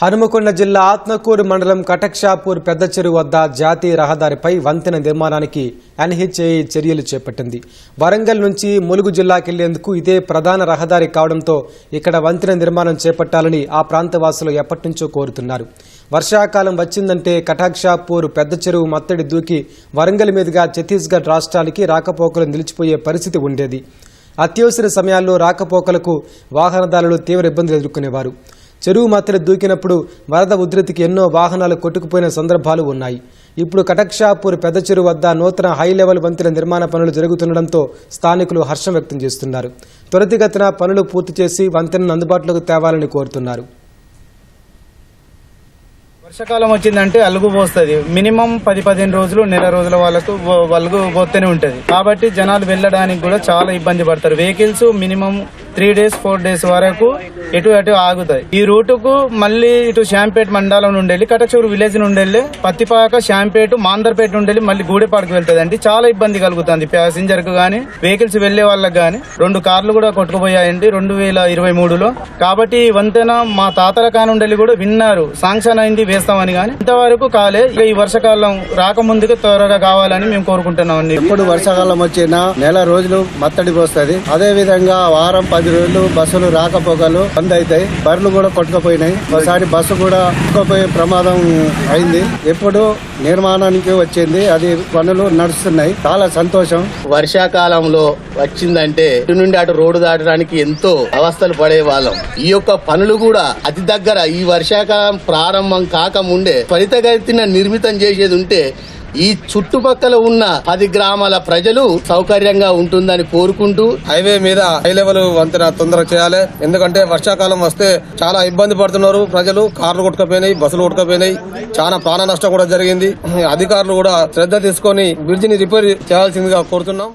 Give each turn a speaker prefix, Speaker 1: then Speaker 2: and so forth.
Speaker 1: హనుమకొండ జిల్లా ఆత్మకూరు మండలం కటక్షాపూర్ పెద్ద చెరువు వద్ద జాతీయ రహదారిపై వంతెన నిర్మాణానికి ఎన్హెచ్ఏఐ చర్యలు చేపట్టింది. వరంగల్ నుంచి ములుగు జిల్లాకెళ్లేందుకు ఇదే ప్రధాన రహదారి కావడంతో ఇక్కడ వంతెన నిర్మాణం చేపట్టాలని ఆ ప్రాంతవాసులు ఎప్పటినుంచో కోరుతున్నారు. వర్షాకాలం వచ్చిందంటే కటక్షాపూర్ పెద్ద చెరువు మత్తడి దూకి వరంగల్ మీదుగా ఛత్తీస్గఢ్ రాష్ట్రానికి రాకపోకలు నిలిచిపోయే పరిస్థితి ఉండేది. అత్యవసర సమయాల్లో రాకపోకలకు వాహనదారులు తీవ్ర ఇబ్బందులు ఎదుర్కొనేవారు. చెరువు మత్తడి దూకినప్పుడు వరద ఉధృతికి ఎన్నో వాహనాలు కొట్టుకుపోయిన సందర్భాలు ఉన్నాయి. ఇప్పుడు కటక్షాపూర్ పెద్ద చెరువు వద్ద నూతన హై లెవెల్ వంతెన నిర్మాణ పనులు జరుగుతుండటంతో స్థానికులు హర్షం వ్యక్తం చేస్తున్నారు. త్వరితగతిన పనులు పూర్తి చేసి వంతెనను అందుబాటులోకి తేవాలని కోరుతున్నారు.
Speaker 2: వర్షాకాలం వచ్చిందంటే అలుగు పోస్తుంది. మినిమం 10-15 రోజులు నెల రోజుల వాళ్ళకు అలుగు పోతూనే ఉంటది. కాబట్టి జనాలు వెళ్ళడానికి కూడా చాలా ఇబ్బంది పడతారు. వెహికల్స్ మినిమం 3 days 4 days వరకు ఎటు అటు ఆగుతాయి. ఈ రూటుకు మళ్ళీ ఇటు శాంపేట మండలం నుండి కటచూరు విలేజ్ నుండి పత్తిపాక శాంపేట మాందర్పేట నుండి మళ్ళీ గూడెపాడుకు వెళ్తుంది. అంటే చాలా ఇబ్బంది కలుగుతుంది ప్యాసింజర్ కు గానీ వెహికల్స్ వెళ్లే వాళ్ళకి గానీ. 2 కార్లు కూడా కొట్టుకుపోయాయండి 2023లో. కాబట్టి ఈ వంతెన మా తాతల కానుండి కూడా విన్నారు, శాంక్షన్ అయింది వేస్తామని, కానీ ఇంతవరకు కాలే. ఈ వర్షాకాలం రాకముందుకు త్వరగా కావాలని మేము కోరుకుంటున్నాం.
Speaker 3: ఎప్పుడు వర్షాకాలం వచ్చినా నెల రోజులు మత్తడికి వస్తుంది. అదే విధంగా వారం 10 రోజులు బస్సులు రాకపోకలు బంద్ అవుతాయి. బర్రెలు కూడా కొట్టుకుపోయినాయి. ఒకసారి బస్సు కూడా కొట్టుకుపోయే ప్రమాదం అయింది. ఎప్పుడు నిర్మాణానికి వచ్చింది, అది పనులు నడుస్తున్నాయి. చాలా సంతోషం.
Speaker 4: వర్షాకాలంలో వచ్చిందంటే ఇటు నుండి అటు రోడ్డు దాటడానికి ఎంతో అవస్థలు పడే వాళ్ళం. ఈ యొక్క పనులు కూడా అతి దగ్గర ఈ వర్షాకాలం ప్రారంభం కాకముందే త్వరితగతిన నిర్మితం చేసేది ఉంటే ఈ చుట్టుపక్కల ఉన్న 10 గ్రామాల ప్రజలు సౌకర్యంగా ఉంటుందని కోరుకుంటూ
Speaker 3: హైవే మీద హై లెవెల్ వంతెన తొందరగా చేయాలి. ఎందుకంటే వర్షాకాలం వస్తే చాలా ఇబ్బంది పడుతున్నారు ప్రజలు. కార్లు కొట్టుకుపోయినాయి, బస్సులు కొట్టుకుపోయినాయి, చాలా ప్రాణ నష్టం కూడా జరిగింది. అధికారులు కూడా శ్రద్ధ తీసుకొని బ్రిడ్జిని రిపేర్ చేయాల్సిందిగా కోరుతున్నాం.